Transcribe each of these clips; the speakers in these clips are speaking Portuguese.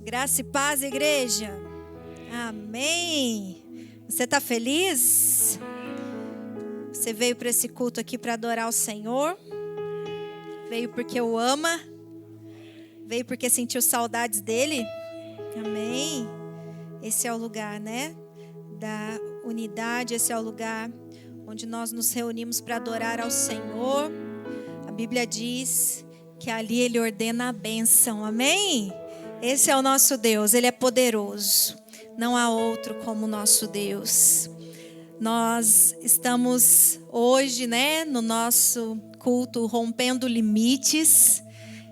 Graça e paz, igreja. Amém. Você está feliz? Você veio para esse culto aqui para adorar o Senhor? Veio porque o ama? Veio porque sentiu saudades dele? Amém. Esse é o lugar, né? Da unidade, esse é o lugar onde nós nos reunimos para adorar ao Senhor. A Bíblia diz que ali Ele ordena a bênção, amém? Esse é o nosso Deus, Ele é poderoso. Não há outro como o nosso Deus. Nós estamos hoje, né, no nosso culto Rompendo Limites.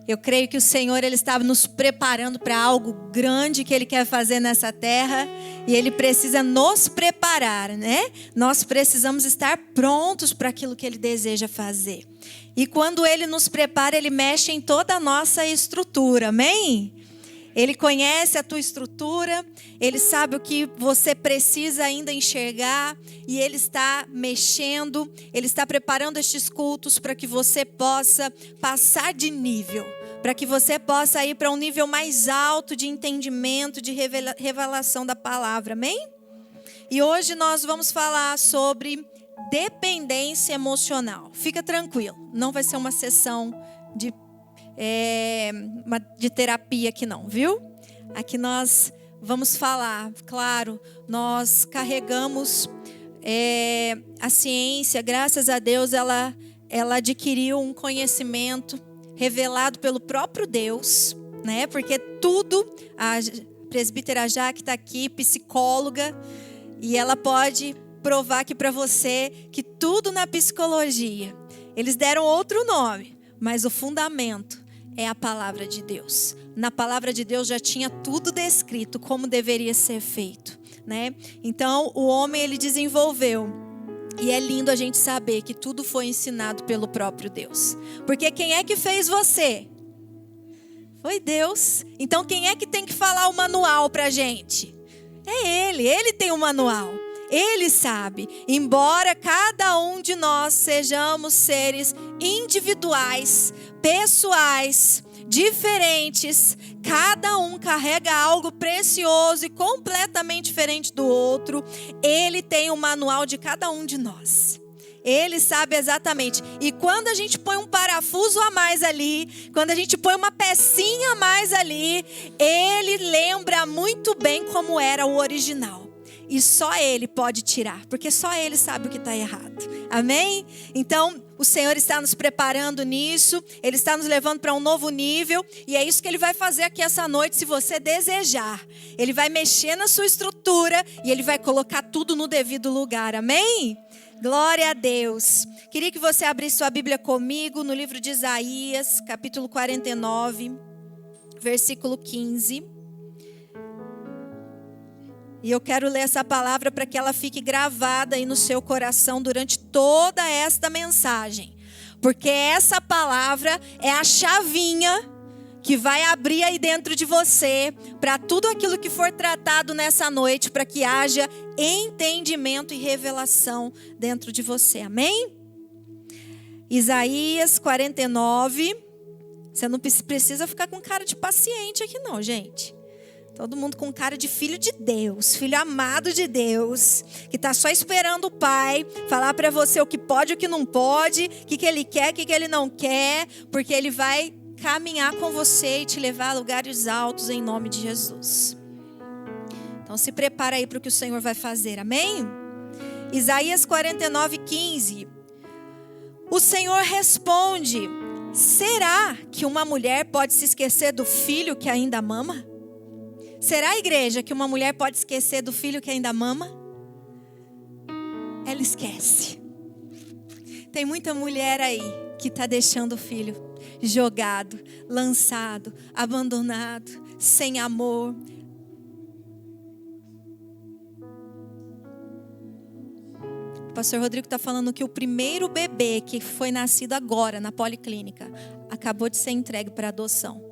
Eu creio que o Senhor, Ele estava nos preparando para algo grande que Ele quer fazer nessa terra. E Ele precisa nos preparar, né? Nós precisamos estar prontos para aquilo que Ele deseja fazer. E quando Ele nos prepara, Ele mexe em toda a nossa estrutura, amém? Ele conhece a tua estrutura, Ele sabe o que você precisa ainda enxergar. E Ele está mexendo, Ele está preparando estes cultos para que você possa passar de nível. Para que você possa ir para um nível mais alto de entendimento, de revelação da palavra, amém? E hoje nós vamos falar sobre dependência emocional. Fica tranquilo, não vai ser uma sessão de terapia aqui não, viu? Aqui nós vamos falar, claro, nós carregamos a ciência, graças a Deus ela adquiriu um conhecimento revelado pelo próprio Deus, né? Porque tudo, a presbítera Jaque está aqui, psicóloga, e ela pode provar aqui para você que tudo na psicologia, eles deram outro nome, mas o fundamento é a palavra de Deus. Na palavra de Deus já tinha tudo descrito como deveria ser feito, né? Então o homem ele desenvolveu. E é lindo a gente saber que tudo foi ensinado pelo próprio Deus. Porque quem é que fez você? Foi Deus. Então quem é que tem que falar o manual pra gente? É Ele. Ele tem o manual. Ele sabe. Embora cada um de nós sejamos seres individuais, pessoais, diferentes, cada um carrega algo precioso e completamente diferente do outro. Ele tem o manual de cada um de nós. Ele sabe exatamente. E quando a gente põe um parafuso a mais ali, quando a gente põe uma pecinha a mais ali, Ele lembra muito bem como era o original. E só Ele pode tirar, porque só Ele sabe o que está errado. Amém? Então, o Senhor está nos preparando nisso. Ele está nos levando para um novo nível. E é isso que Ele vai fazer aqui essa noite, se você desejar. Ele vai mexer na sua estrutura e Ele vai colocar tudo no devido lugar. Amém? Glória a Deus. Queria que você abrisse sua Bíblia comigo no livro de Isaías, capítulo 49, versículo 15. E eu quero ler essa palavra para que ela fique gravada aí no seu coração durante toda esta mensagem. Porque essa palavra é a chavinha que vai abrir aí dentro de você para tudo aquilo que for tratado nessa noite, para que haja entendimento e revelação dentro de você. Amém? Isaías 49. Você não precisa ficar com cara de paciente aqui não, gente. Todo mundo com cara de filho de Deus, filho amado de Deus, que está só esperando o Pai falar para você o que pode e o que não pode, o que Ele quer, o que Ele não quer, porque Ele vai caminhar com você e te levar a lugares altos em nome de Jesus. Então se prepara aí para o que o Senhor vai fazer, amém? Isaías 49, 15. O Senhor responde: será que uma mulher pode se esquecer do filho que ainda mama? Será, igreja, que uma mulher pode esquecer do filho que ainda mama? Ela esquece. Tem muita mulher aí que está deixando o filho jogado, lançado, abandonado, sem amor. O pastor Rodrigo está falando que o primeiro bebê que foi nascido agora na policlínica acabou de ser entregue para adoção.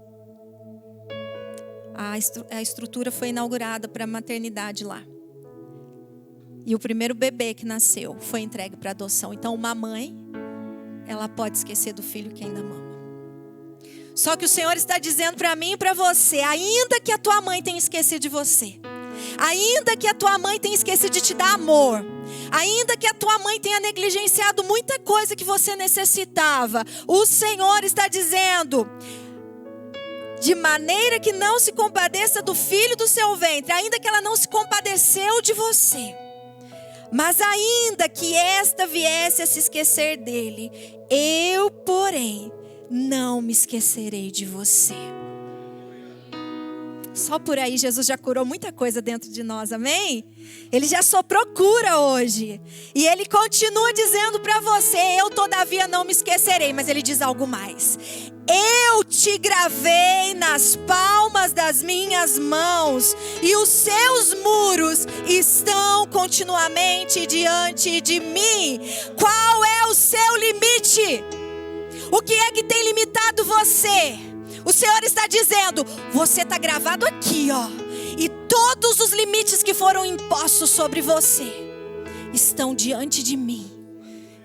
A estrutura foi inaugurada para a maternidade lá. E o primeiro bebê que nasceu foi entregue para adoção. Então uma mãe, ela pode esquecer do filho que ainda mama. Só que o Senhor está dizendo para mim e para você, ainda que a tua mãe tenha esquecido de você, ainda que a tua mãe tenha esquecido de te dar amor, ainda que a tua mãe tenha negligenciado muita coisa que você necessitava, o Senhor está dizendo, de maneira que não se compadeça do filho do seu ventre, ainda que ela não se compadeceu de você, mas ainda que esta viesse a se esquecer dele, eu, porém, não me esquecerei de você. Só por aí Jesus já curou muita coisa dentro de nós, amém? Ele já soprou cura hoje. E Ele continua dizendo para você, eu todavia não me esquecerei. Mas Ele diz algo mais. Eu te gravei nas palmas das minhas mãos, e os seus muros estão continuamente diante de mim. Qual é o seu limite? O que é que tem limitado você? O Senhor está dizendo, você está gravado aqui, ó. E todos os limites que foram impostos sobre você estão diante de mim.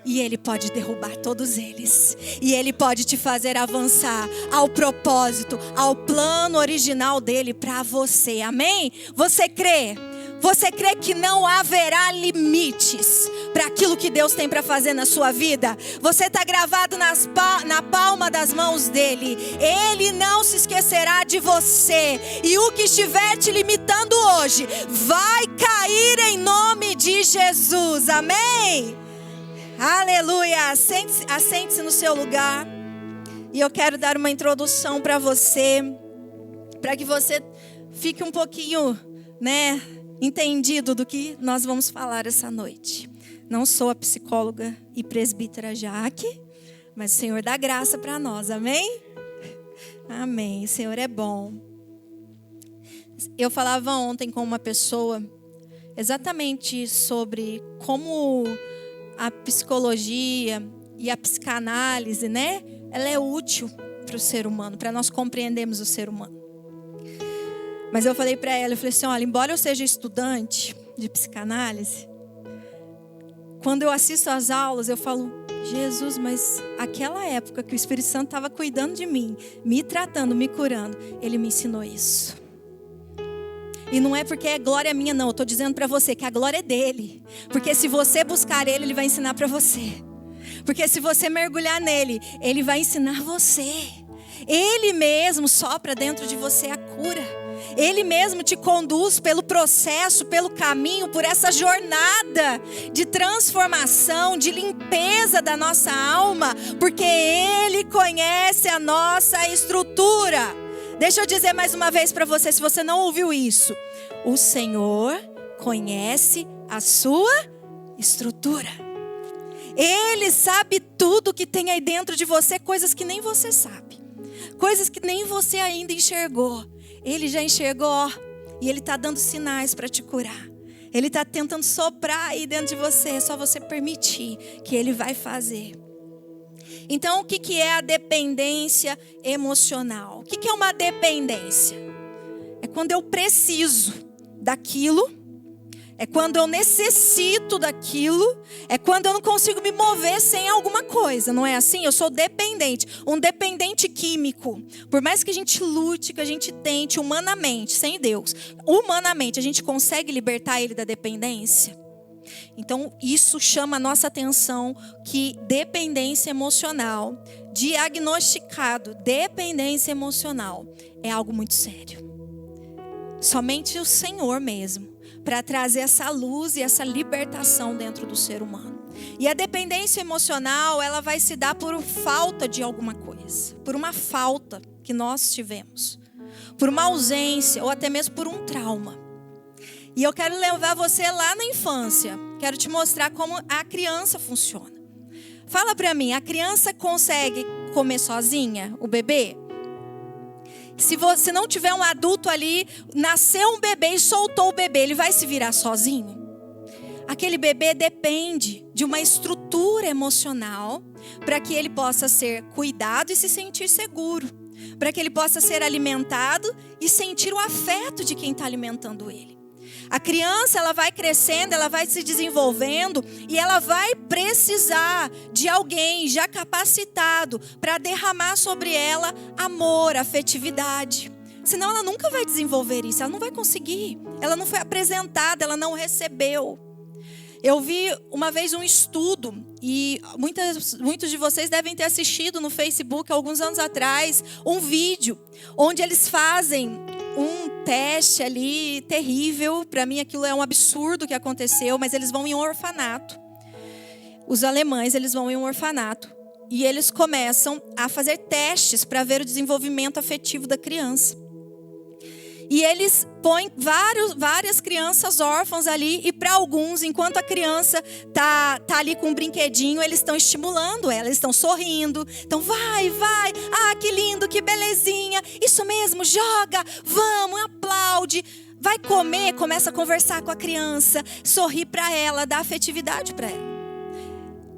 E Ele pode derrubar todos eles. E Ele pode te fazer avançar ao propósito, ao plano original dEle para você. Amém? Você crê? Você crê que não haverá limites para aquilo que Deus tem para fazer na sua vida? Você está gravado na palma das mãos dEle. Ele não se esquecerá de você. E o que estiver te limitando hoje vai cair em nome de Jesus. Amém? Aleluia. Assente-se no seu lugar. E eu quero dar uma introdução para você, para que você fique um pouquinho, entendido do que nós vamos falar essa noite. Não sou a psicóloga e presbítera Jaque, mas o Senhor dá graça para nós, amém? Amém, o Senhor é bom. Eu falava ontem com uma pessoa exatamente sobre como a psicologia e a psicanálise, ela é útil para o ser humano, para nós compreendermos o ser humano. Mas eu falei para ela, assim, olha, embora eu seja estudante de psicanálise, quando eu assisto às aulas, eu falo, Jesus, mas aquela época que o Espírito Santo estava cuidando de mim, me tratando, me curando, Ele me ensinou isso. E não é porque é glória minha, não. Eu estou dizendo para você que a glória é dele. Porque se você buscar ele, ele vai ensinar para você. Porque se você mergulhar nele, ele vai ensinar você. Ele mesmo sopra dentro de você a cura. Ele mesmo te conduz pelo processo, pelo caminho, por essa jornada de transformação, de limpeza da nossa alma. Porque ele conhece a nossa estrutura. Deixa eu dizer mais uma vez para você, se você não ouviu isso. O Senhor conhece a sua estrutura. Ele sabe tudo que tem aí dentro de você, coisas que nem você sabe. Coisas que nem você ainda enxergou. Ele já enxergou e Ele está dando sinais para te curar. Ele está tentando soprar aí dentro de você, é só você permitir que Ele vai fazer. Então, o que é a dependência emocional? O que é uma dependência? É quando eu preciso daquilo, é quando eu necessito daquilo, é quando eu não consigo me mover sem alguma coisa, não é assim? Eu sou dependente, um dependente químico. Por mais que a gente lute, que a gente tente humanamente, sem Deus, humanamente, a gente consegue libertar ele da dependência? Então, isso chama a nossa atenção que dependência emocional, diagnosticado, dependência emocional, é algo muito sério. Somente o Senhor mesmo, para trazer essa luz e essa libertação dentro do ser humano. E a dependência emocional, ela vai se dar por falta de alguma coisa, por uma falta que nós tivemos, por uma ausência ou até mesmo por um trauma. E eu quero levar você lá na infância. Quero te mostrar como a criança funciona. Fala pra mim, a criança consegue comer sozinha, o bebê? Se você não tiver um adulto ali, nasceu um bebê e soltou o bebê, ele vai se virar sozinho? Aquele bebê depende de uma estrutura emocional para que ele possa ser cuidado e se sentir seguro. Para que ele possa ser alimentado e sentir o afeto de quem está alimentando ele. A criança, ela vai crescendo, ela vai se desenvolvendo e ela vai precisar de alguém já capacitado para derramar sobre ela amor, afetividade. Senão ela nunca vai desenvolver isso, ela não vai conseguir. Ela não foi apresentada, ela não recebeu. Eu vi uma vez um estudo, e muitos de vocês devem ter assistido no Facebook, alguns anos atrás, um vídeo, onde eles fazem um teste ali terrível. Para mim aquilo é um absurdo que aconteceu, mas eles vão em um orfanato. Os alemães, eles vão em um orfanato. E eles começam a fazer testes para ver o desenvolvimento afetivo da criança. E eles põem várias crianças órfãs ali. E para alguns, enquanto a criança tá ali com um brinquedinho, eles estão estimulando ela, eles estão sorrindo. Então vai, ah, que lindo, que belezinha, isso mesmo, joga, vamos, aplaude. Vai comer, começa a conversar com a criança, sorrir para ela, dá afetividade para ela.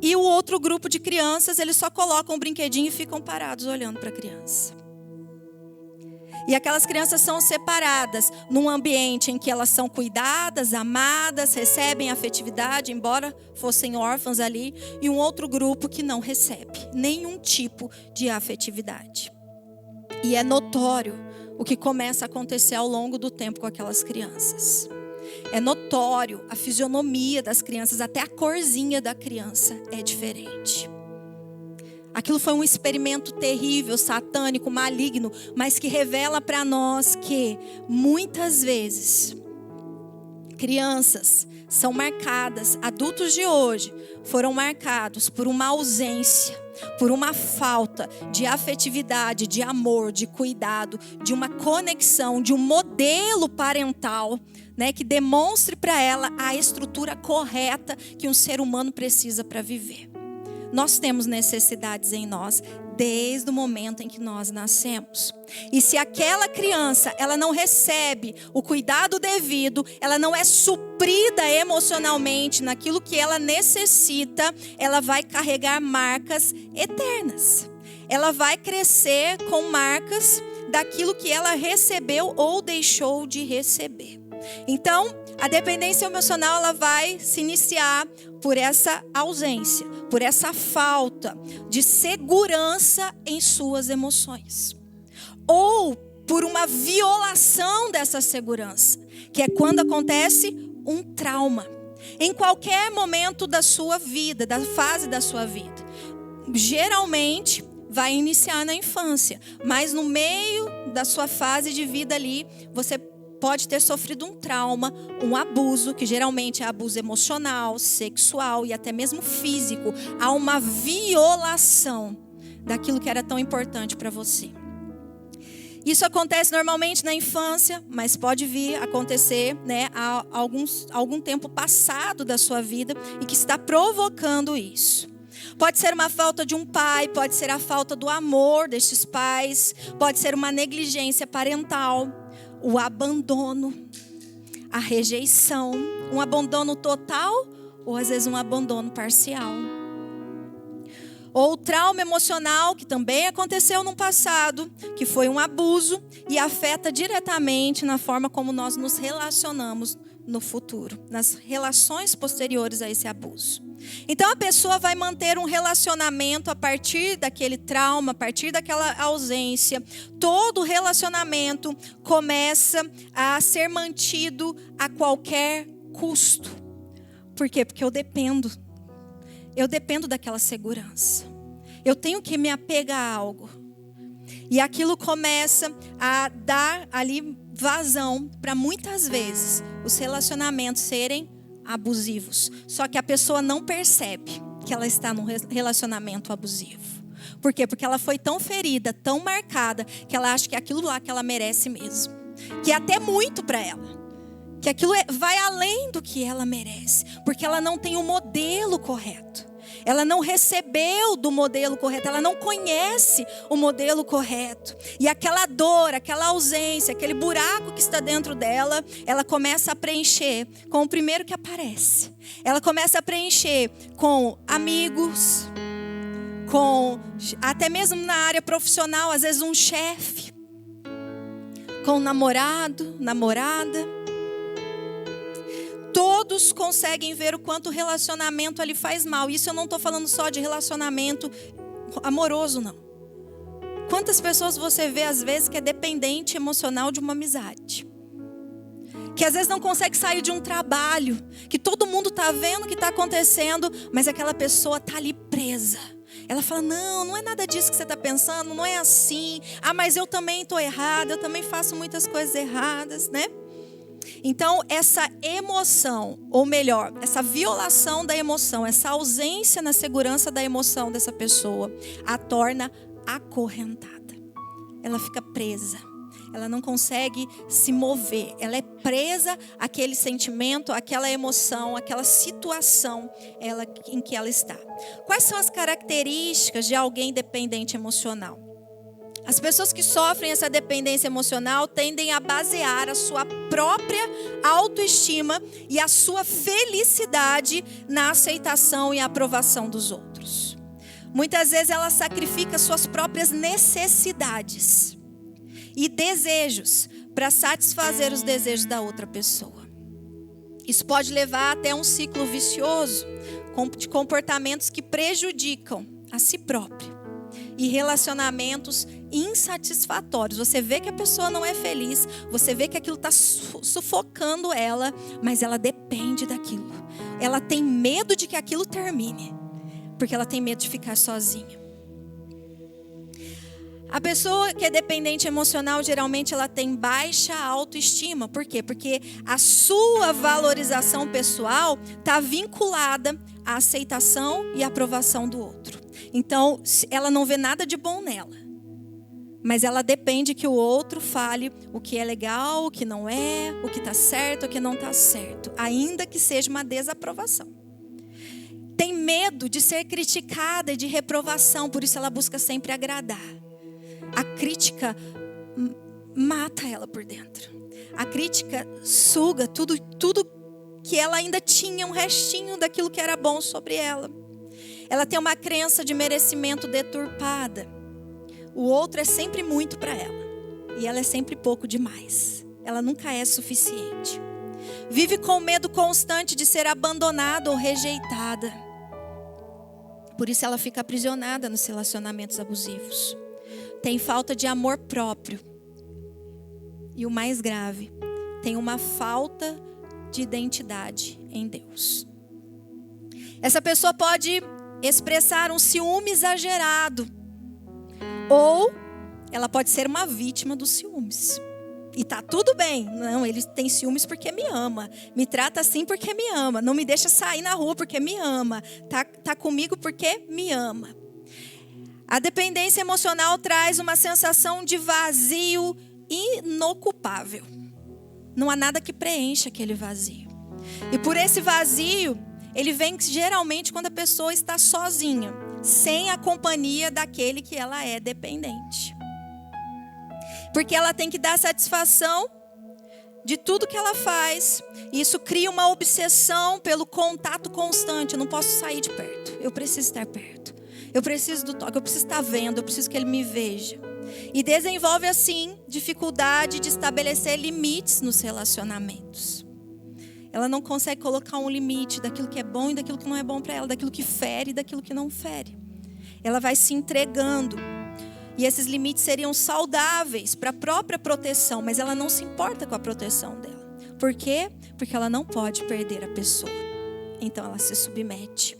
E o outro grupo de crianças, eles só colocam um brinquedinho e ficam parados olhando para a criança. E aquelas crianças são separadas num ambiente em que elas são cuidadas, amadas, recebem afetividade, embora fossem órfãos ali. E um outro grupo que não recebe nenhum tipo de afetividade. E é notório o que começa a acontecer ao longo do tempo com aquelas crianças. É notório a fisionomia das crianças, até a corzinha da criança é diferente. Aquilo foi um experimento terrível, satânico, maligno, mas que revela para nós que muitas vezes crianças são marcadas, adultos de hoje foram marcados por uma ausência, por uma falta de afetividade, de amor, de cuidado, de uma conexão, de um modelo parental, né, que demonstre para ela a estrutura correta que um ser humano precisa para viver. Nós temos necessidades em nós desde o momento em que nós nascemos. E se aquela criança, ela não recebe o cuidado devido, ela não é suprida emocionalmente naquilo que ela necessita, ela vai carregar marcas eternas. Ela vai crescer com marcas daquilo que ela recebeu ou deixou de receber. Então, a dependência emocional, ela vai se iniciar por essa ausência, por essa falta de segurança em suas emoções. Ou por uma violação dessa segurança, que é quando acontece um trauma. Em qualquer momento da sua vida, da fase da sua vida. Geralmente vai iniciar na infância, mas no meio da sua fase de vida ali, você pode ter sofrido um trauma, um abuso, que geralmente é abuso emocional, sexual e até mesmo físico. Há uma violação daquilo que era tão importante para você. Isso acontece normalmente na infância, mas pode vir a acontecer, né, há algum tempo passado da sua vida e que está provocando isso. Pode ser uma falta de um pai, pode ser a falta do amor destes pais, pode ser uma negligência parental, o abandono, a rejeição, um abandono total ou às vezes um abandono parcial. Ou o trauma emocional, que também aconteceu no passado, que foi um abuso e afeta diretamente na forma como nós nos relacionamos no futuro, nas relações posteriores a esse abuso. Então a pessoa vai manter um relacionamento a partir daquele trauma, a partir daquela ausência. Todo relacionamento começa a ser mantido a qualquer custo. Por quê? Porque eu dependo daquela segurança. Eu tenho que me apegar a algo. E aquilo começa a dar ali vazão para muitas vezes os relacionamentos serem abusivos. Só que a pessoa não percebe que ela está num relacionamento abusivo. Por quê? Porque ela foi tão ferida, tão marcada, que ela acha que é aquilo lá que ela merece mesmo. Que é até muito para ela. Que aquilo vai além do que ela merece. Porque ela não tem o modelo correto. Ela não recebeu do modelo correto, ela não conhece o modelo correto. E aquela dor, aquela ausência, aquele buraco que está dentro dela, ela começa a preencher com o primeiro que aparece. Ela começa a preencher com amigos, com até mesmo na área profissional, às vezes um chefe, com namorado, namorada. todos conseguem ver o quanto o relacionamento ali faz mal. Isso eu não estou falando só de relacionamento amoroso, não. Quantas pessoas você vê às vezes que é dependente emocional de uma amizade? Que às vezes não consegue sair de um trabalho, que todo mundo está vendo o que está acontecendo, mas aquela pessoa está ali presa. Ela fala, não é nada disso que você está pensando, não é assim. Ah, mas eu também estou errada, eu também faço muitas coisas erradas, né? Então, essa emoção, ou melhor, essa violação da emoção, essa ausência na segurança da emoção dessa pessoa, a torna acorrentada. Ela fica presa. Ela não consegue se mover. Ela é presa àquele sentimento, àquela emoção, àquela situação em que ela está. Quais são as características de alguém dependente emocional? As pessoas que sofrem essa dependência emocional tendem a basear a sua própria autoestima e a sua felicidade na aceitação e aprovação dos outros. Muitas vezes ela sacrifica suas próprias necessidades e desejos para satisfazer os desejos da outra pessoa. Isso pode levar até um ciclo vicioso de comportamentos que prejudicam a si própria e relacionamentos insatisfatórios. Você vê que a pessoa não é feliz, você vê que aquilo está sufocando ela, mas ela depende daquilo. Ela tem medo de que aquilo termine, porque ela tem medo de ficar sozinha. A pessoa que é dependente emocional, geralmente ela tem baixa autoestima. Por quê? Porque a sua valorização pessoal está vinculada à aceitação e aprovação do outro. Então, ela não vê nada de bom nela. Mas ela depende que o outro fale o que é legal, o que não é, o que está certo, o que não está certo. Ainda que seja uma desaprovação. Tem medo de ser criticada e de reprovação, por isso ela busca sempre agradar. A crítica mata ela por dentro. A crítica suga tudo que ela ainda tinha, um restinho daquilo que era bom sobre ela. Ela tem uma crença de merecimento deturpada. O outro é sempre muito para ela. E ela é sempre pouco demais. Ela nunca é suficiente. Vive com medo constante de ser abandonada ou rejeitada. Por isso ela fica aprisionada nos relacionamentos abusivos. Tem falta de amor próprio. E o mais grave, tem uma falta de identidade em Deus. Essa pessoa pode expressar um ciúme exagerado. Ou ela pode ser uma vítima dos ciúmes. E tá tudo bem. Não, ele tem ciúmes porque me ama. Me trata assim porque me ama. Não me deixa sair na rua porque me ama. Tá comigo porque me ama. A dependência emocional traz uma sensação de vazio inocupável. Não há nada que preencha aquele vazio. E por esse vazio, ele vem geralmente quando a pessoa está sozinha, sem a companhia daquele que ela é dependente. Porque ela tem que dar satisfação de tudo que ela faz. E isso cria uma obsessão pelo contato constante. Eu não posso sair de perto. Eu preciso estar perto. Eu preciso do toque. Eu preciso estar vendo. Eu preciso que ele me veja. E desenvolve assim dificuldade de estabelecer limites nos relacionamentos. Ela não consegue colocar um limite daquilo que é bom e daquilo que não é bom para ela. Daquilo que fere e daquilo que não fere. Ela vai se entregando. E esses limites seriam saudáveis para a própria proteção, mas ela não se importa com a proteção dela. Por quê? Porque ela não pode perder a pessoa. Então ela se submete.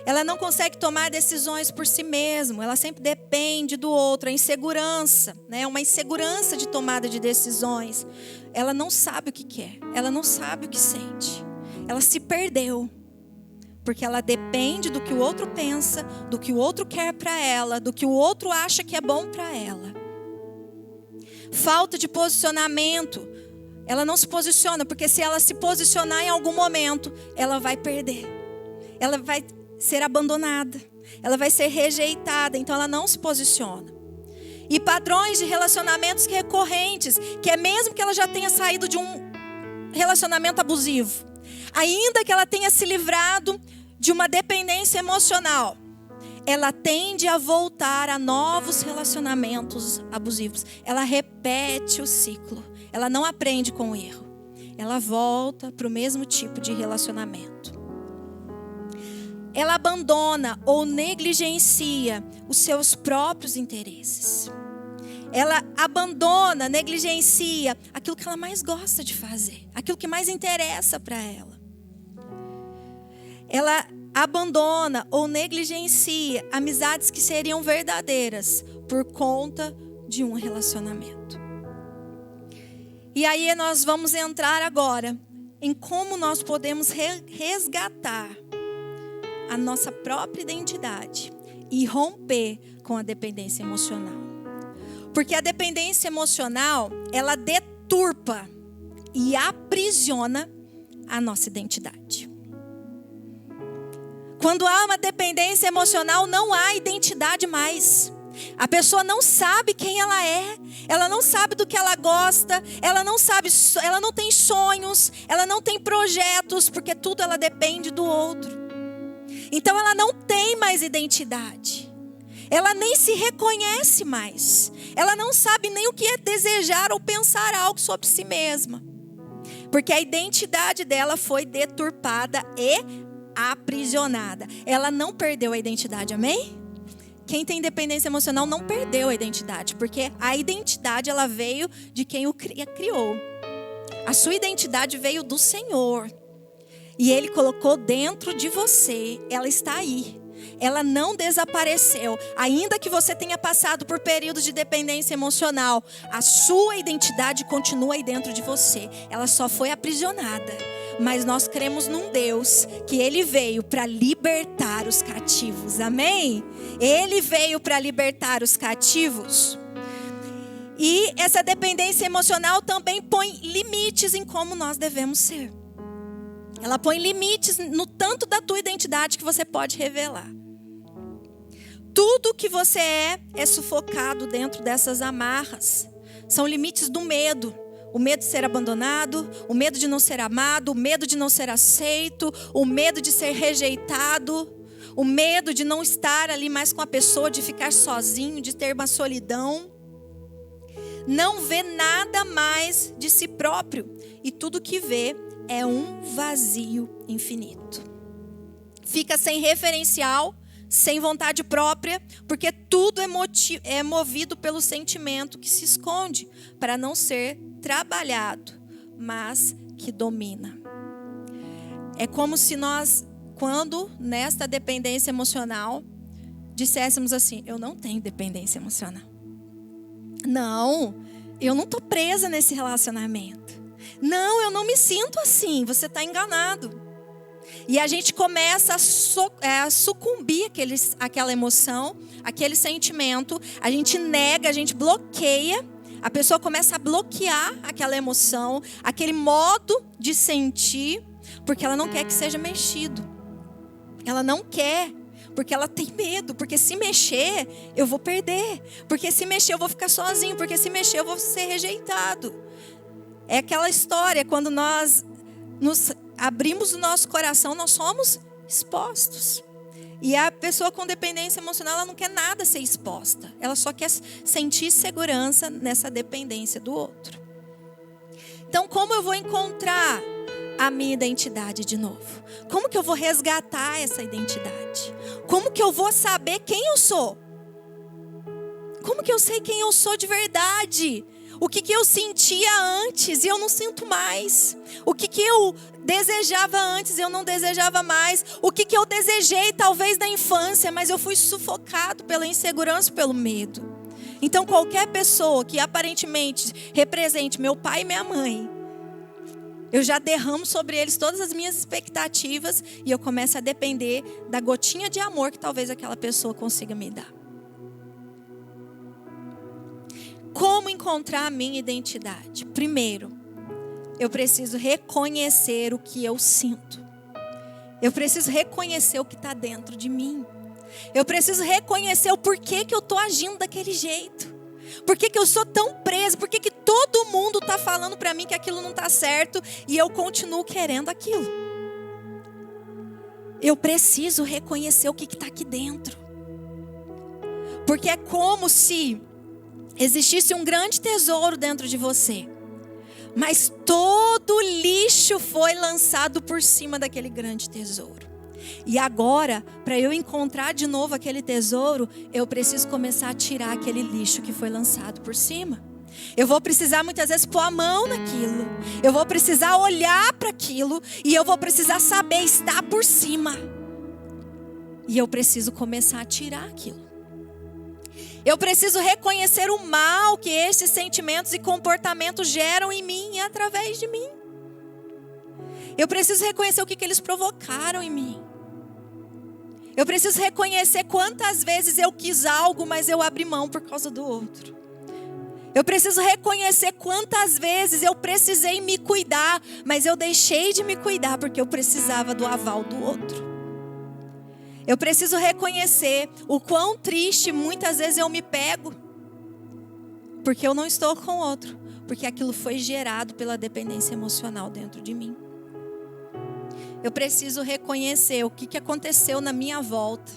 Ela não consegue tomar decisões por si mesma. Ela sempre depende do outro. A insegurança, né? Uma insegurança de tomada de decisões. Ela não sabe o que quer. Ela não sabe o que sente. Ela se perdeu. Porque ela depende do que o outro pensa, do que o outro quer para ela, do que o outro acha que é bom para ela. Falta de posicionamento. Ela não se posiciona, porque se ela se posicionar em algum momento, ela vai perder. Ela vai ser abandonada. Ela vai ser rejeitada, então ela não se posiciona. E padrões de relacionamentos recorrentes, que é mesmo que ela já tenha saído de um relacionamento abusivo, ainda que ela tenha se livrado de uma dependência emocional, ela tende a voltar a novos relacionamentos abusivos. Ela repete o ciclo. Ela não aprende com o erro. ela volta para o mesmo tipo de relacionamento. Ela abandona ou negligencia os seus próprios interesses. Ela abandona, negligencia aquilo que ela mais gosta de fazer, aquilo que mais interessa para ela. Ela abandona ou negligencia amizades que seriam verdadeiras por conta de um relacionamento. E aí nós vamos entrar agora em como nós podemos resgatar a nossa própria identidade e romper com a dependência emocional. Porque a dependência emocional, ela deturpa e aprisiona a nossa identidade. Quando há uma dependência emocional, não há identidade mais. A pessoa não sabe quem ela é, ela não sabe do que ela gosta, ela não tem sonhos, ela não tem projetos, porque tudo ela depende do outro. Então ela não tem mais identidade. Ela nem se reconhece mais. Ela não sabe nem o que é desejar ou pensar algo sobre si mesma. Porque a identidade dela foi deturpada e aprisionada. Ela não perdeu a identidade, amém? Quem tem dependência emocional não perdeu a identidade. Porque a identidade ela veio de quem o criou. A sua identidade veio do Senhor. E Ele colocou dentro de você. Ela está aí. Ela não desapareceu. Ainda que você tenha passado por períodos de dependência emocional, a sua identidade continua aí dentro de você. Ela só foi aprisionada. Mas nós cremos num Deus que Ele veio para libertar os cativos. Amém? Ele veio para libertar os cativos. E essa dependência emocional também põe limites em como nós devemos ser. Ela põe limites no tanto da tua identidade que você pode revelar. Tudo que você é sufocado dentro dessas amarras. São limites do medo. O medo de ser abandonado, o medo de não ser amado, o medo de não ser aceito, o medo de ser rejeitado, o medo de não estar ali mais com a pessoa, de ficar sozinho, de ter uma solidão. Não vê nada mais de si próprio. E tudo que vê é um vazio infinito. Fica sem referencial, sem vontade própria, porque tudo é movido pelo sentimento que se esconde para não ser trabalhado, mas que domina. É como se nós, quando nesta dependência emocional, disséssemos assim: eu não tenho dependência emocional. Não, eu não estou presa nesse relacionamento. Não, eu não me sinto assim. Você está enganado. E a gente começa a sucumbir àquela emoção, aquele sentimento. A gente nega, a gente bloqueia. A pessoa começa a bloquear aquela emoção, aquele modo de sentir, porque ela não quer que seja mexido. Ela não quer, porque ela tem medo. Porque se mexer, eu vou perder. Porque se mexer, eu vou ficar sozinho. Porque se mexer, eu vou ser rejeitado. É aquela história, quando nós nos abrimos o nosso coração, nós somos expostos. E a pessoa com dependência emocional, ela não quer nada ser exposta. Ela só quer sentir segurança nessa dependência do outro. Então, como eu vou encontrar a minha identidade de novo? Como que eu vou resgatar essa identidade? Como que eu vou saber quem eu sou? Como que eu sei quem eu sou de verdade? O que eu sentia antes e eu não sinto mais. O que eu desejava antes e eu não desejava mais. O que eu desejei talvez na infância, mas eu fui sufocado pela insegurança e pelo medo. Então qualquer pessoa que aparentemente represente meu pai e minha mãe, eu já derramo sobre eles todas as minhas expectativas e eu começo a depender da gotinha de amor que talvez aquela pessoa consiga me dar. Como encontrar a minha identidade? Primeiro, eu preciso reconhecer o que eu sinto. Eu preciso reconhecer o que está dentro de mim. Eu preciso reconhecer o porquê que eu estou agindo daquele jeito. Por que eu sou tão presa? Por que todo mundo está falando para mim que aquilo não está certo e eu continuo querendo aquilo? Eu preciso reconhecer o que está aqui dentro. Porque é como se existisse um grande tesouro dentro de você, Mas todo lixo foi lançado por cima daquele grande tesouro. E agora, para eu encontrar de novo aquele tesouro, eu preciso começar a tirar aquele lixo que foi lançado por cima. Eu vou precisar muitas vezes pôr a mão naquilo. Eu vou precisar olhar para aquilo. E eu vou precisar saber estar por cima. E eu preciso começar a tirar aquilo. Eu preciso reconhecer o mal que esses sentimentos e comportamentos geram em mim e através de mim. Eu preciso reconhecer o que eles provocaram em mim. Eu preciso reconhecer quantas vezes eu quis algo, mas eu abri mão por causa do outro. Eu preciso reconhecer quantas vezes eu precisei me cuidar, mas eu deixei de me cuidar porque eu precisava do aval do outro. Eu preciso reconhecer o quão triste muitas vezes eu me pego, porque eu não estou com o outro, porque aquilo foi gerado pela dependência emocional dentro de mim. Eu preciso reconhecer o que aconteceu na minha volta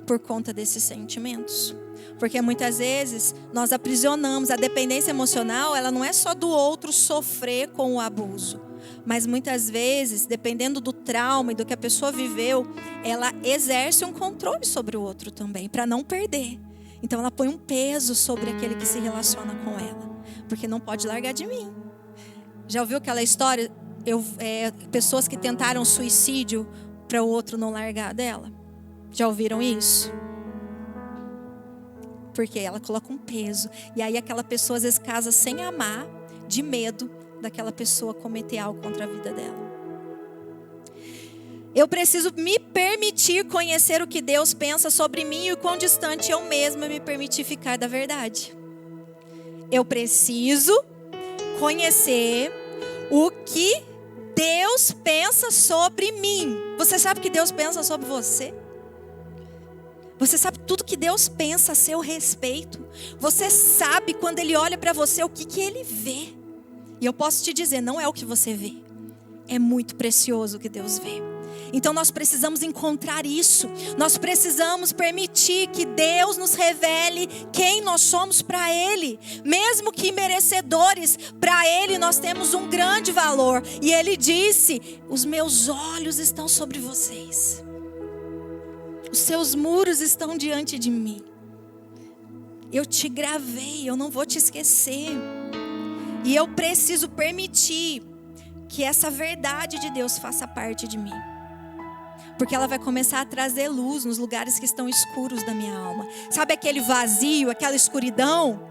por conta desses sentimentos. Porque muitas vezes nós aprisionamos a dependência emocional, ela não é só do outro sofrer com o abuso. Mas muitas vezes, dependendo do trauma e do que a pessoa viveu, ela exerce um controle sobre o outro também, para não perder. Então ela põe um peso sobre aquele que se relaciona com ela, porque não pode largar de mim. Já ouviu aquela história? Pessoas que tentaram suicídio para o outro não largar dela? Já ouviram isso? Porque ela coloca um peso. E aí aquela pessoa às vezes casa sem amar, de medo daquela pessoa cometer algo contra a vida dela. Eu preciso me permitir conhecer o que Deus pensa sobre mim e o quão distante eu mesma me permitir ficar da verdade. Eu preciso conhecer o que Deus pensa sobre mim. Você sabe o que Deus pensa sobre você? Você sabe tudo que Deus pensa a seu respeito. Você sabe quando Ele olha para você o que Ele vê. E eu posso te dizer, não é o que você vê. É muito precioso o que Deus vê. Então nós precisamos encontrar isso. Nós precisamos permitir que Deus nos revele quem nós somos para Ele. Mesmo que merecedores, para Ele nós temos um grande valor. E Ele disse, os meus olhos estão sobre vocês. Os seus muros estão diante de mim. Eu te gravei, eu não vou te esquecer. E eu preciso permitir que essa verdade de Deus faça parte de mim. Porque ela vai começar a trazer luz nos lugares que estão escuros da minha alma. Sabe aquele vazio, aquela escuridão?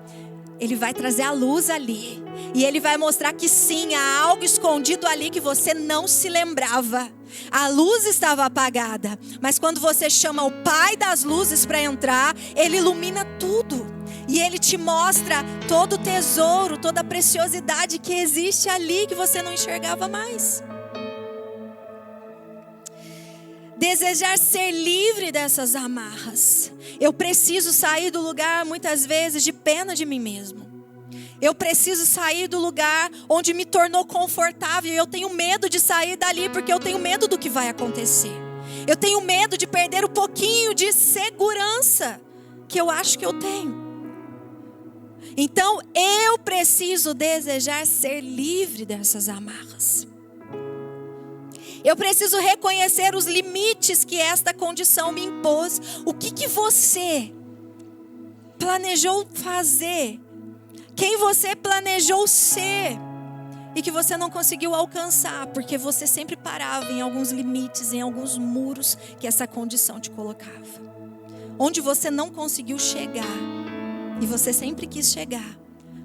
Ele vai trazer a luz ali. E Ele vai mostrar que sim, há algo escondido ali que você não se lembrava. A luz estava apagada. Mas quando você chama o Pai das luzes para entrar, Ele ilumina tudo. E Ele te mostra todo o tesouro, toda a preciosidade que existe ali que você não enxergava mais. Desejar ser livre dessas amarras. Eu preciso sair do lugar muitas vezes de pena de mim mesmo. Eu preciso sair do lugar onde me tornou confortável. Eu tenho medo de sair dali porque eu tenho medo do que vai acontecer. Eu tenho medo de perder o pouquinho de segurança que eu acho que eu tenho. Então eu preciso desejar ser livre dessas amarras. Eu preciso reconhecer os limites que esta condição me impôs. O que você planejou fazer? Quem você planejou ser? E que você não conseguiu alcançar, porque você sempre parava em alguns limites, em alguns muros que essa condição te colocava. Onde você não conseguiu chegar. E você sempre quis chegar,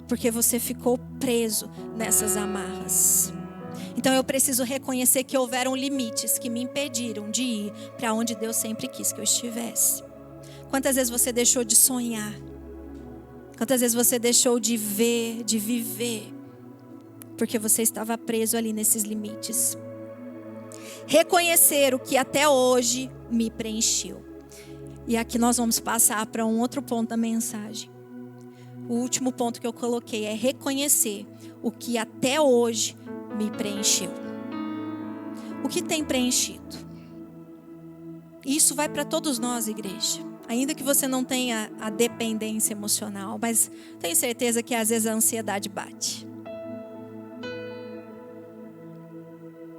porque você ficou preso nessas amarras. Então eu preciso reconhecer que houveram limites que me impediram de ir para onde Deus sempre quis que eu estivesse. Quantas vezes você deixou de sonhar? Quantas vezes você deixou de ver, de viver? Porque você estava preso ali nesses limites. Reconhecer o que até hoje me preencheu. E aqui nós vamos passar para um outro ponto da mensagem. O último ponto que eu coloquei é reconhecer o que até hoje me preencheu. O que tem preenchido? Isso vai para todos nós, igreja. Ainda que você não tenha a dependência emocional, mas tenho certeza que às vezes a ansiedade bate.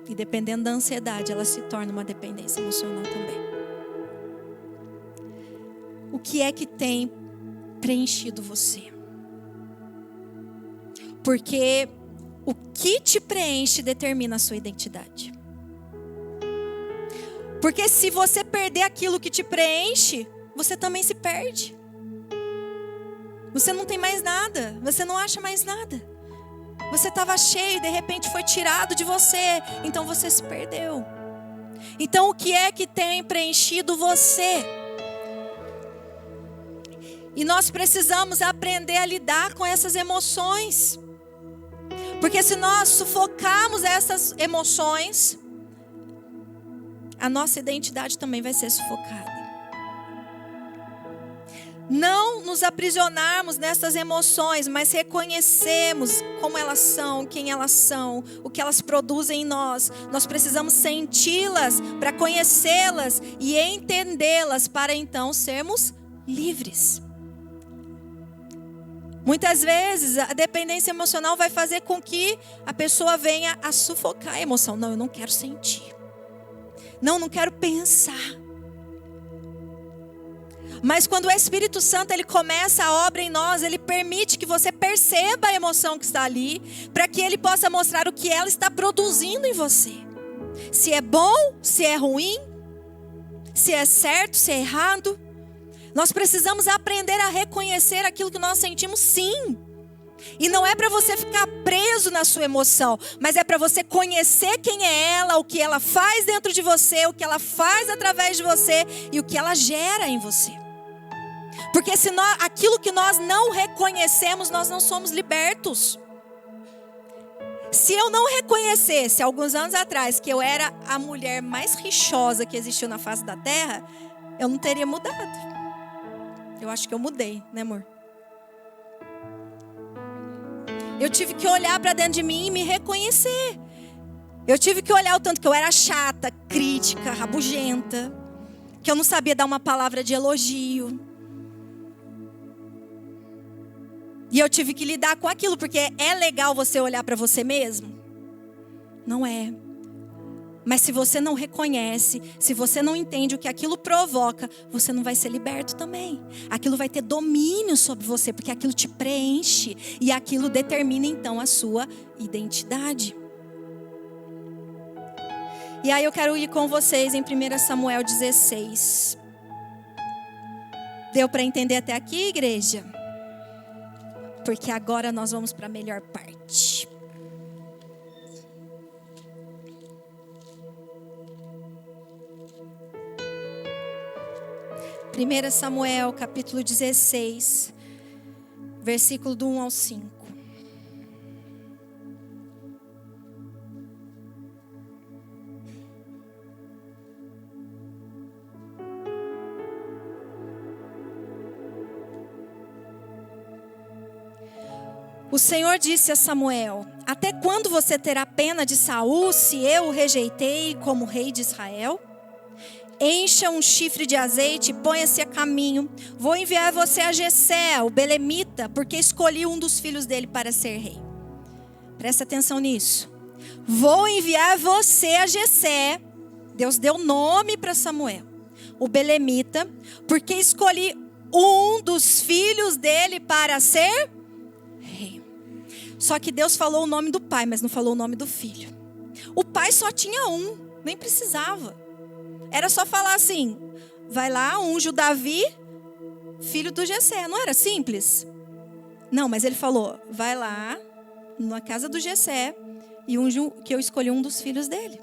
E dependendo da ansiedade, ela se torna uma dependência emocional também. O que é que tem preenchido você? Porque o que te preenche determina a sua identidade. Porque se você perder aquilo que te preenche, você também se perde. Você não tem mais nada, você não acha mais nada. Você estava cheio e de repente foi tirado de você, então você se perdeu. Então o que é que tem preenchido você? E nós precisamos aprender a lidar com essas emoções. Porque se nós sufocarmos essas emoções, a nossa identidade também vai ser sufocada. Não nos aprisionarmos nessas emoções, mas reconhecermos como elas são, quem elas são, o que elas produzem em nós. Nós precisamos senti-las para conhecê-las e entendê-las para então sermos livres. Muitas vezes a dependência emocional vai fazer com que a pessoa venha a sufocar a emoção. Não, eu não quero sentir. Não quero pensar. Mas quando o Espírito Santo ele começa a obra em nós, ele permite que você perceba a emoção que está ali, para que ele possa mostrar o que ela está produzindo em você. Se é bom, se é ruim, se é certo, se é errado. Nós precisamos aprender a reconhecer aquilo que nós sentimos, sim. E não é para você ficar preso na sua emoção, mas é para você conhecer quem é ela, o que ela faz dentro de você, o que ela faz através de você e o que ela gera em você. Porque se aquilo que nós não reconhecemos, nós não somos libertos. Se eu não reconhecesse, alguns anos atrás, que eu era a mulher mais rixosa que existiu na face da terra, eu não teria mudado. Eu acho que eu mudei, né, amor? Eu tive que olhar para dentro de mim e me reconhecer. Eu tive que olhar o tanto que eu era chata, crítica, rabugenta, que eu não sabia dar uma palavra de elogio. E eu tive que lidar com aquilo, porque é legal você olhar para você mesmo? Não é. Mas se você não reconhece, se você não entende o que aquilo provoca, você não vai ser liberto também. Aquilo vai ter domínio sobre você, porque aquilo te preenche. E aquilo determina então a sua identidade. E aí eu quero ir com vocês em 1 Samuel 16. Deu para entender até aqui, igreja? Porque agora nós vamos para a melhor parte. Primeira Samuel, capítulo 16, versículo do 1 ao 5. O Senhor disse a Samuel: até quando você terá pena de Saul, se eu o rejeitei como rei de Israel? Encha um chifre de azeite e ponha-se a caminho. Vou enviar você a Jessé, o belemita, porque escolhi um dos filhos dele para ser rei. Presta atenção nisso. Vou enviar você a Jessé. Deus deu nome para Samuel, o belemita, porque escolhi um dos filhos dele para ser rei. Só que Deus falou o nome do pai, mas não falou o nome do filho. O pai só tinha um, nem precisava. Era só falar assim: vai lá, unge o Davi, filho do Jessé. Não era simples? Não, mas ele falou: vai lá, na casa do Jessé, e unge que eu escolhi um dos filhos dele.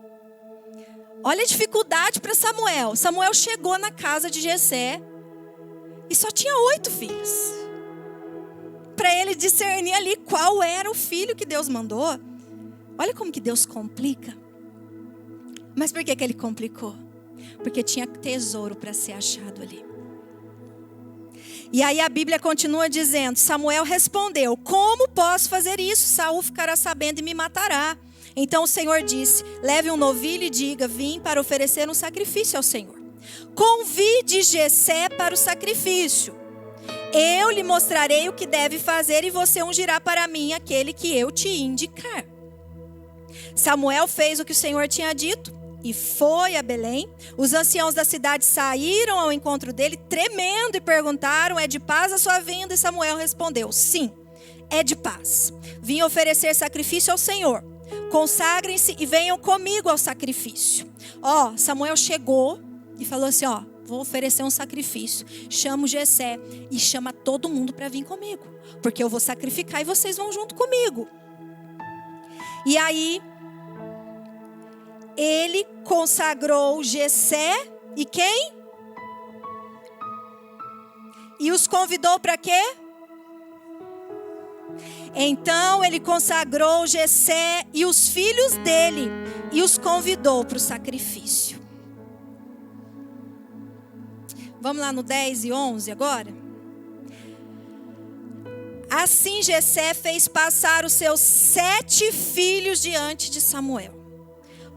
Olha a dificuldade para Samuel. Samuel chegou na casa de Jessé e só tinha 8 filhos. Para ele discernir ali qual era o filho que Deus mandou. Olha como que Deus complica. Mas por que ele complicou? Porque tinha tesouro para ser achado ali. E aí a Bíblia continua dizendo: Samuel respondeu: como posso fazer isso? Saul ficará sabendo e me matará. Então o Senhor disse: leve um novilho e diga: vim para oferecer um sacrifício ao Senhor. Convide Jessé para o sacrifício. Eu lhe mostrarei o que deve fazer e você ungirá para mim aquele que eu te indicar. Samuel fez o que o Senhor tinha dito e foi a Belém. Os anciãos da cidade saíram ao encontro dele, tremendo, e perguntaram: é de paz a sua vinda? E Samuel respondeu: sim, é de paz. Vim oferecer sacrifício ao Senhor. Consagrem-se e venham comigo ao sacrifício. Samuel chegou e falou assim: vou oferecer um sacrifício. Chama o Jessé e chama todo mundo para vir comigo, porque eu vou sacrificar e vocês vão junto comigo. E aí ele consagrou Jessé e quem? E os convidou para quê? Então ele consagrou Jessé e os filhos dele e os convidou para o sacrifício. Vamos lá no 10 e 11 agora. Assim Jessé fez passar os seus 7 filhos diante de Samuel.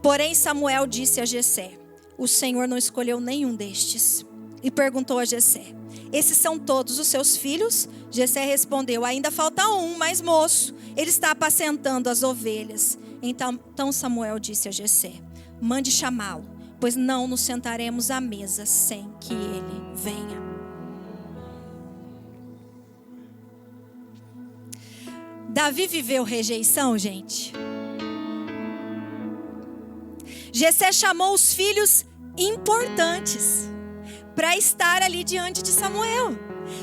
Porém Samuel disse a Jessé: o Senhor não escolheu nenhum destes. E perguntou a Jessé: esses são todos os seus filhos? Jessé respondeu: ainda falta um, mais moço. Ele está apacentando as ovelhas. Então Samuel disse a Jessé: mande chamá-lo, pois não nos sentaremos à mesa sem que ele venha. Davi viveu rejeição, gente. Jessé chamou os filhos importantes para estar ali diante de Samuel.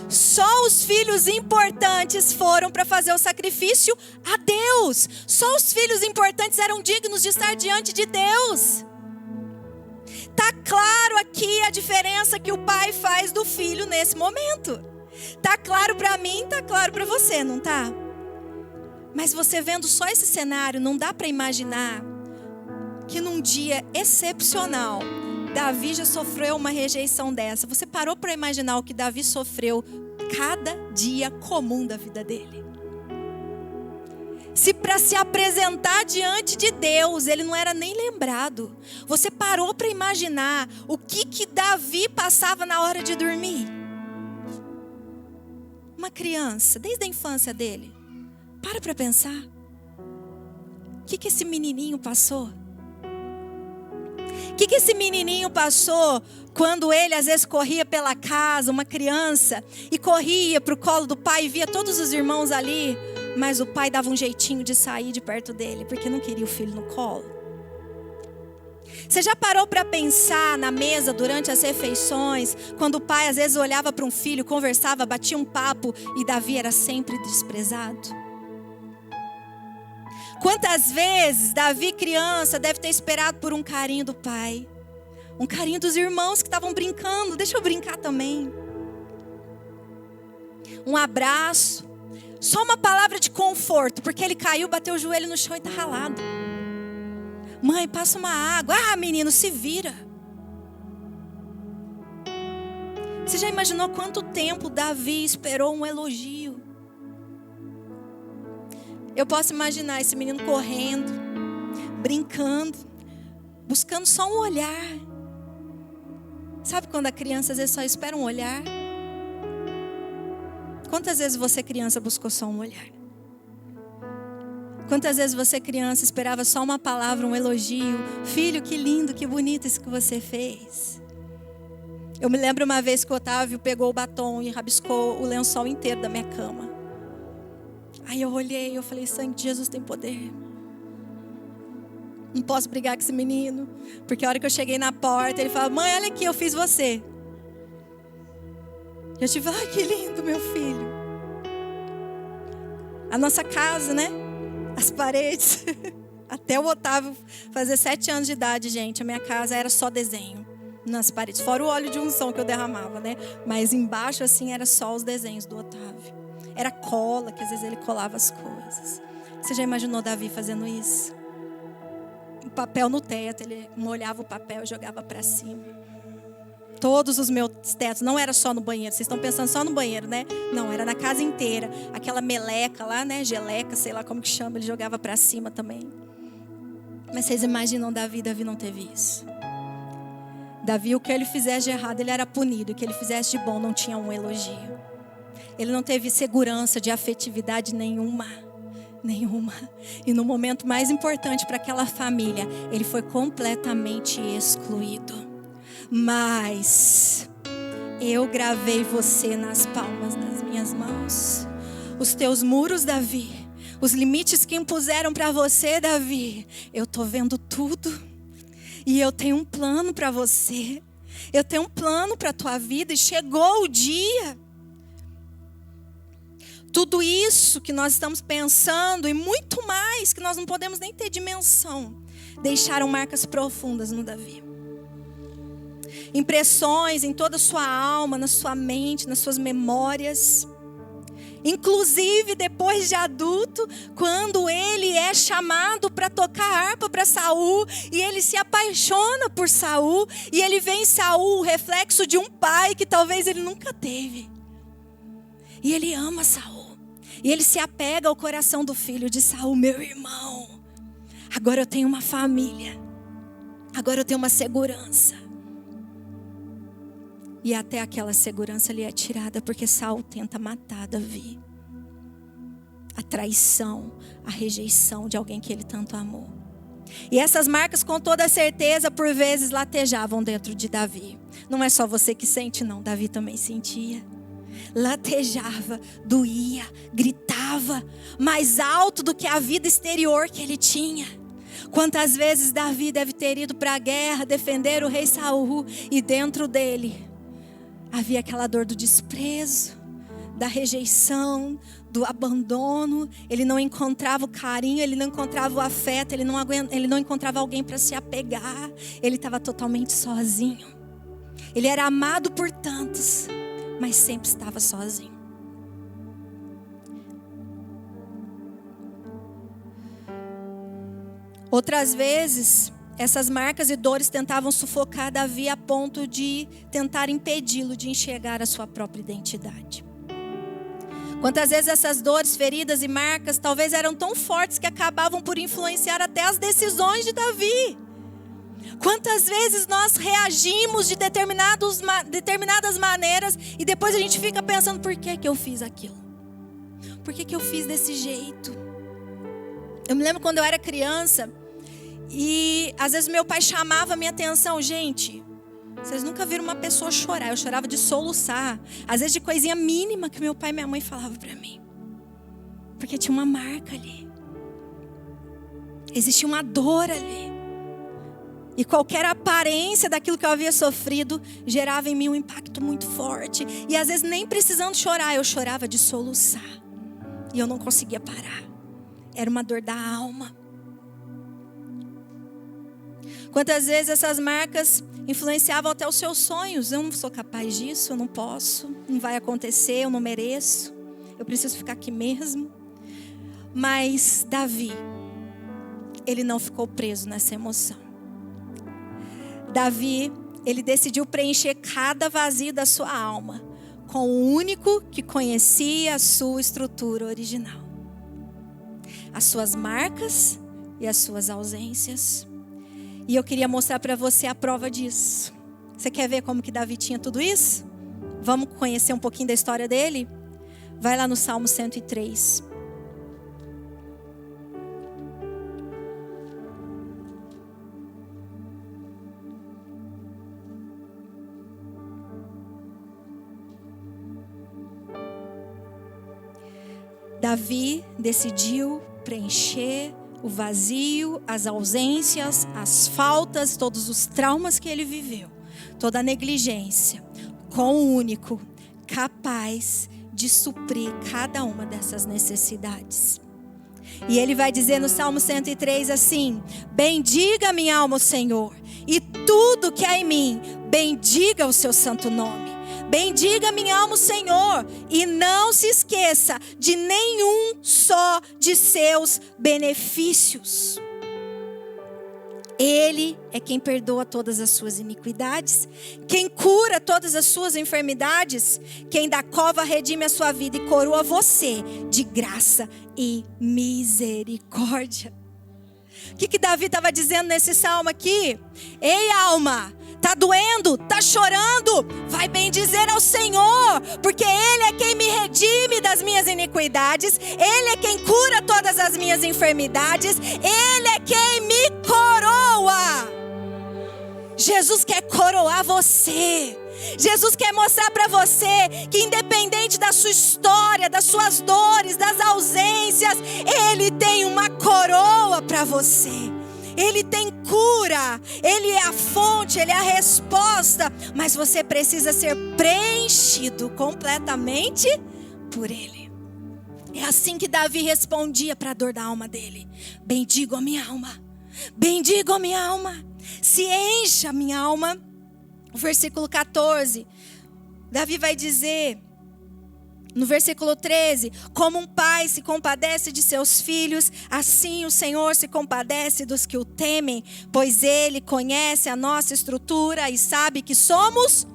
Só os filhos importantes foram para fazer o sacrifício a Deus. Só os filhos importantes eram dignos de estar diante de Deus. Tá claro aqui a diferença que o pai faz do filho nesse momento. Tá claro para mim, tá claro para você, não tá? Mas você vendo só esse cenário, não dá para imaginar que num dia excepcional Davi já sofreu uma rejeição dessa. Você parou para imaginar o que Davi sofreu cada dia comum da vida dele? Se para se apresentar diante de Deus ele não era nem lembrado. Você parou para imaginar o que Davi passava na hora de dormir? Uma criança, desde a infância dele. Para pensar. O que esse menininho passou? O que esse menininho passou quando ele às vezes corria pela casa, uma criança, e corria para o colo do pai e via todos os irmãos ali, mas o pai dava um jeitinho de sair de perto dele, porque não queria o filho no colo. Você já parou para pensar na mesa durante as refeições, quando o pai às vezes olhava para um filho, conversava, batia um papo e Davi era sempre desprezado? Quantas vezes Davi, criança, deve ter esperado por um carinho do pai, um carinho dos irmãos que estavam brincando, deixa eu brincar também. Um abraço, só uma palavra de conforto, porque ele caiu, bateu o joelho no chão e está ralado. Mãe, passa uma água. Menino, se vira. Você já imaginou quanto tempo Davi esperou um elogio? Eu posso imaginar esse menino correndo, brincando, buscando só um olhar. Sabe quando a criança às vezes só espera um olhar? Quantas vezes você, criança, buscou só um olhar? Quantas vezes você, criança, esperava só uma palavra, um elogio? Filho, que lindo, que bonito isso que você fez. Eu me lembro uma vez que o Otávio pegou o batom e rabiscou o lençol inteiro da minha cama. Aí eu olhei e eu falei: sangue de Jesus tem poder. Não posso brigar com esse menino. Porque a hora que eu cheguei na porta, ele falou: mãe, olha aqui, eu fiz você. Eu tive: ai, que lindo, meu filho. A nossa casa, né? As paredes. Até o Otávio fazer 7 anos de idade, gente, a minha casa era só desenho nas paredes. Fora o óleo de unção que eu derramava, né? Mas embaixo, assim, era só os desenhos do Otávio. Era cola, que às vezes ele colava as coisas. Você já imaginou Davi fazendo isso? O papel no teto, ele molhava o papel e jogava para cima. Todos os meus tetos, não era só no banheiro. Vocês estão pensando só no banheiro, né? Não, era na casa inteira. Aquela meleca lá, né? Geleca, sei lá como que chama, ele jogava para cima também. Mas vocês imaginam Davi não teve isso. Davi, o que ele fizesse de errado, ele era punido. O que ele fizesse de bom, não tinha um elogio. Ele não teve segurança de afetividade nenhuma. Nenhuma. E no momento mais importante para aquela família, ele foi completamente excluído. Mas eu gravei você nas palmas das minhas mãos. Os teus muros, Davi, os limites que impuseram para você, Davi, eu estou vendo tudo. E eu tenho um plano para você. Eu tenho um plano para a tua vida. E chegou o dia. Tudo isso que nós estamos pensando e muito mais que nós não podemos nem ter dimensão, deixaram marcas profundas no Davi. Impressões em toda a sua alma, na sua mente, nas suas memórias. Inclusive depois de adulto, quando ele é chamado para tocar harpa para Saul, e ele se apaixona por Saul, e ele vê em Saul o reflexo de um pai que talvez ele nunca teve. E ele ama Saul. E ele se apega ao coração do filho de Saul, meu irmão. Agora eu tenho uma família. Agora eu tenho uma segurança. E até aquela segurança lhe é tirada, porque Saul tenta matar Davi. A traição, a rejeição de alguém que ele tanto amou. E essas marcas, com toda certeza, por vezes latejavam dentro de Davi. Não é só você que sente, não. Davi também sentia. Latejava, doía, gritava, mais alto do que a vida exterior que ele tinha. Quantas vezes Davi deve ter ido para a guerra defender o rei Saul, e dentro dele havia aquela dor do desprezo, da rejeição, do abandono. Ele não encontrava o carinho, ele não encontrava o afeto, ele não encontrava alguém para se apegar. Ele estava totalmente sozinho. Ele era amado por tantos, mas sempre estava sozinho. Outras vezes, essas marcas e dores tentavam sufocar Davi a ponto de tentar impedi-lo de enxergar a sua própria identidade. Quantas vezes essas dores, feridas e marcas talvez eram tão fortes que acabavam por influenciar até as decisões de Davi. Quantas vezes nós reagimos de determinadas maneiras e depois a gente fica pensando, por que eu fiz aquilo? Por que eu fiz desse jeito? Eu me lembro quando eu era criança e às vezes meu pai chamava a minha atenção. Gente, vocês nunca viram uma pessoa chorar. Eu chorava de soluçar. Às vezes de coisinha mínima que meu pai e minha mãe falavam para mim. Porque tinha uma marca ali. Existia uma dor ali. E qualquer aparência daquilo que eu havia sofrido gerava em mim um impacto muito forte. E às vezes nem precisando chorar, eu chorava de soluçar. E eu não conseguia parar. Era uma dor da alma. Quantas vezes essas marcas influenciavam até os seus sonhos. Eu não sou capaz disso, eu não posso, não vai acontecer, eu não mereço. Eu preciso ficar aqui mesmo. Mas Davi, ele não ficou preso nessa emoção. Davi, ele decidiu preencher cada vazio da sua alma com o único que conhecia a sua estrutura original. As suas marcas e as suas ausências. E eu queria mostrar para você a prova disso. Você quer ver como que Davi tinha tudo isso? Vamos conhecer um pouquinho da história dele? Vai lá no Salmo 103. Davi decidiu preencher o vazio, as ausências, as faltas, todos os traumas que ele viveu, toda a negligência, com o único capaz de suprir cada uma dessas necessidades. E ele vai dizer no Salmo 103 assim: bendiga minha alma o Senhor, e tudo que há em mim, bendiga o seu santo nome. Bendiga minha alma o Senhor, e não se esqueça de nenhum só de seus benefícios. Ele é quem perdoa todas as suas iniquidades, quem cura todas as suas enfermidades, quem da cova redime a sua vida e coroa você de graça e misericórdia. O que Davi estava dizendo nesse salmo aqui? Ei, alma, Tá doendo, tá chorando, vai bendizer ao Senhor, porque Ele é quem me redime das minhas iniquidades, Ele é quem cura todas as minhas enfermidades, Ele é quem me coroa. Jesus quer coroar você. Jesus quer mostrar para você que independente da sua história, das suas dores, das ausências, Ele tem uma coroa para você. Ele tem cura, Ele é a fonte, Ele é a resposta, mas você precisa ser preenchido completamente por Ele. É assim que Davi respondia para a dor da alma dele: bendigo a minha alma, bendigo a minha alma, se encha a minha alma. O versículo 14, Davi vai dizer, no versículo 13: como um pai se compadece de seus filhos, assim o Senhor se compadece dos que o temem, pois Ele conhece a nossa estrutura e sabe que somos...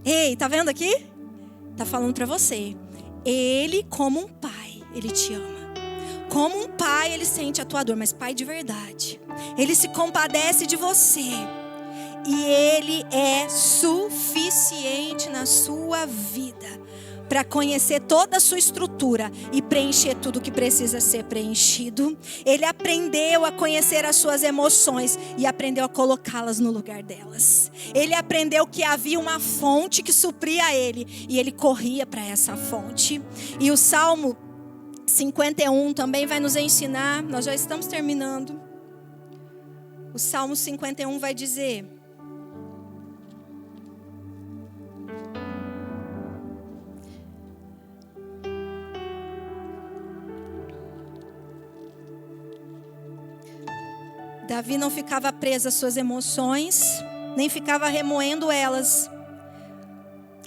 Ei, tá vendo aqui? Tá falando para você. Ele, como um pai, Ele te ama. Como um pai, Ele sente a tua dor, mas pai de verdade. Ele se compadece de você. E Ele é suficiente na sua vida para conhecer toda a sua estrutura e preencher tudo que precisa ser preenchido. Ele aprendeu a conhecer as suas emoções e aprendeu a colocá-las no lugar delas. Ele aprendeu que havia uma fonte que supria ele e ele corria para essa fonte. E o Salmo 51 também vai nos ensinar, nós já estamos terminando. O Salmo 51 vai dizer: Davi não ficava preso às suas emoções, nem ficava remoendo elas,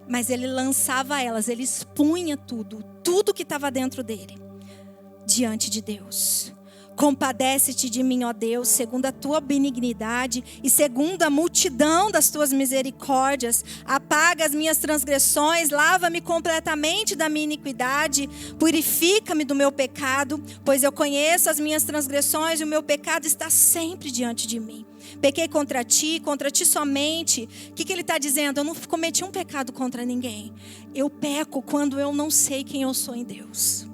mas ele lançava elas, ele expunha tudo que estava dentro dele, diante de Deus. Compadece-te de mim, ó Deus, segundo a tua benignidade e segundo a multidão das tuas misericórdias. Apaga as minhas transgressões, lava-me completamente da minha iniquidade, purifica-me do meu pecado, pois eu conheço as minhas transgressões e o meu pecado está sempre diante de mim. Pequei contra ti somente. O que ele está dizendo? Eu não cometi um pecado contra ninguém. Eu peco quando eu não sei quem eu sou em Deus.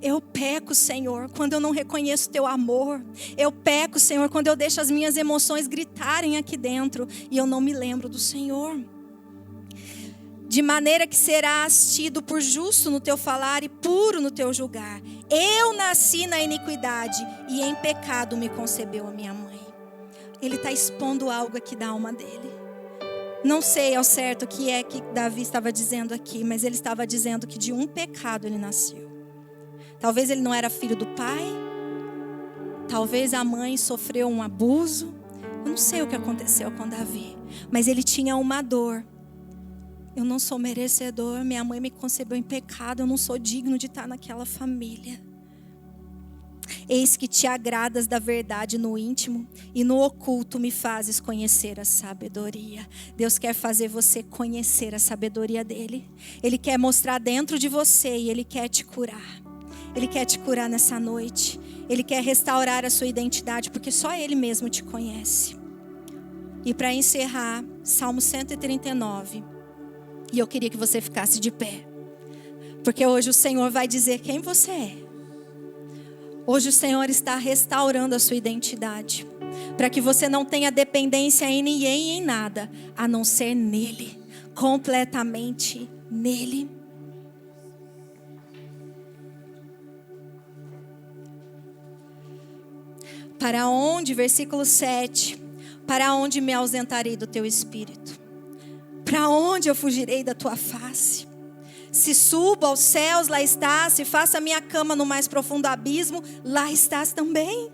Eu peco, Senhor, quando eu não reconheço Teu amor. Eu peco, Senhor, quando eu deixo as minhas emoções gritarem aqui dentro e eu não me lembro do Senhor. De maneira que serás tido por justo no Teu falar e puro no Teu julgar. Eu nasci na iniquidade e em pecado me concebeu a minha mãe. Ele está expondo algo aqui da alma dele. Não sei ao certo o que é que Davi estava dizendo aqui, mas ele estava dizendo que de um pecado ele nasceu. Talvez ele não era filho do pai. Talvez a mãe sofreu um abuso. Eu não sei o que aconteceu com Davi. Mas ele tinha uma dor. Eu não sou merecedor. Minha mãe me concebeu em pecado. Eu não sou digno de estar naquela família. Eis que te agradas da verdade no íntimo e no oculto me fazes conhecer a sabedoria. Deus quer fazer você conhecer a sabedoria dele. Ele quer mostrar dentro de você e ele quer te curar. Ele quer te curar nessa noite. Ele quer restaurar a sua identidade, porque só Ele mesmo te conhece. E para encerrar, Salmo 139. E eu queria que você ficasse de pé. Porque hoje o Senhor vai dizer quem você é. Hoje o Senhor está restaurando a sua identidade. Para que você não tenha dependência em ninguém e em nada, a não ser nele. Completamente nele. Para onde, versículo 7, para onde me ausentarei do teu espírito? Para onde eu fugirei da tua face? Se subo aos céus, lá estás. Se faço a minha cama no mais profundo abismo, lá estás também.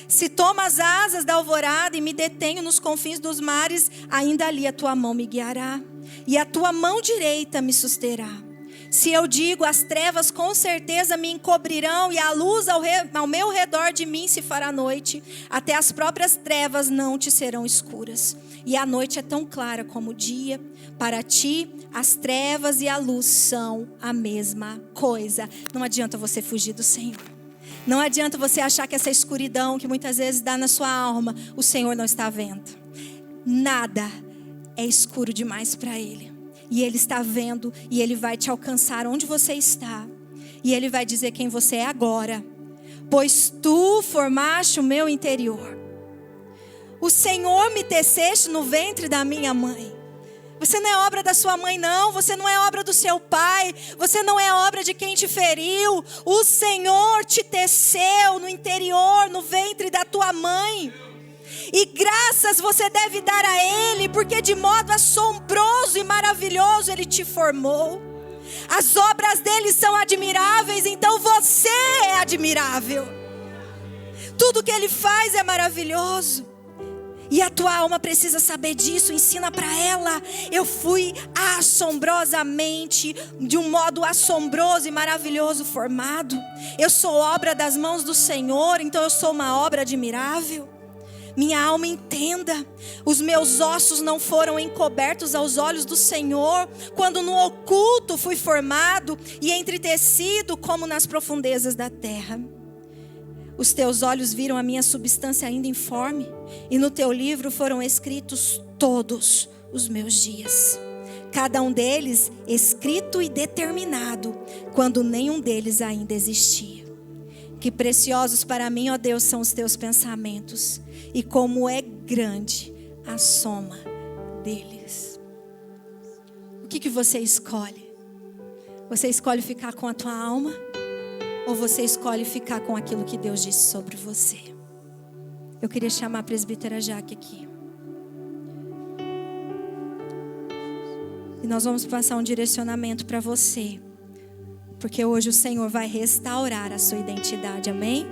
Se tomo as asas da alvorada e me detenho nos confins dos mares, ainda ali a tua mão me guiará, e a tua mão direita me susterá. Se eu digo, as trevas com certeza me encobrirão, e a luz ao meu redor de mim se fará noite, até as próprias trevas não te serão escuras. E a noite é tão clara como o dia. Para ti, as trevas e a luz são a mesma coisa. Não adianta você fugir do Senhor. Não adianta você achar que essa escuridão que muitas vezes dá na sua alma, o Senhor não está vendo. Nada é escuro demais para Ele. E Ele está vendo, e Ele vai te alcançar onde você está. E Ele vai dizer quem você é agora. Pois tu formaste o meu interior. O Senhor me teceste no ventre da minha mãe. Você não é obra da sua mãe, não. Você não é obra do seu pai. Você não é obra de quem te feriu. O Senhor te teceu no interior, no ventre da tua mãe. E graças você deve dar a Ele, porque de modo assombroso e maravilhoso Ele te formou. As obras dele são admiráveis, então você é admirável. Tudo que ele faz é maravilhoso. E a tua alma precisa saber disso, ensina para ela. Eu fui assombrosamente, de um modo assombroso e maravilhoso formado. Eu sou obra das mãos do Senhor, então eu sou uma obra admirável. Minha alma entenda, os meus ossos não foram encobertos aos olhos do Senhor, quando no oculto fui formado e entretecido como nas profundezas da terra. Os teus olhos viram a minha substância ainda informe, e no teu livro foram escritos todos os meus dias, cada um deles escrito e determinado, quando nenhum deles ainda existia. Que preciosos para mim, ó Deus, são os teus pensamentos, e como é grande a soma deles. O que você escolhe? Você escolhe ficar com a tua alma? Ou você escolhe ficar com aquilo que Deus disse sobre você? Eu queria chamar a presbítera Jaque aqui. E nós vamos passar um direcionamento para você. Porque hoje o Senhor vai restaurar a sua identidade, amém?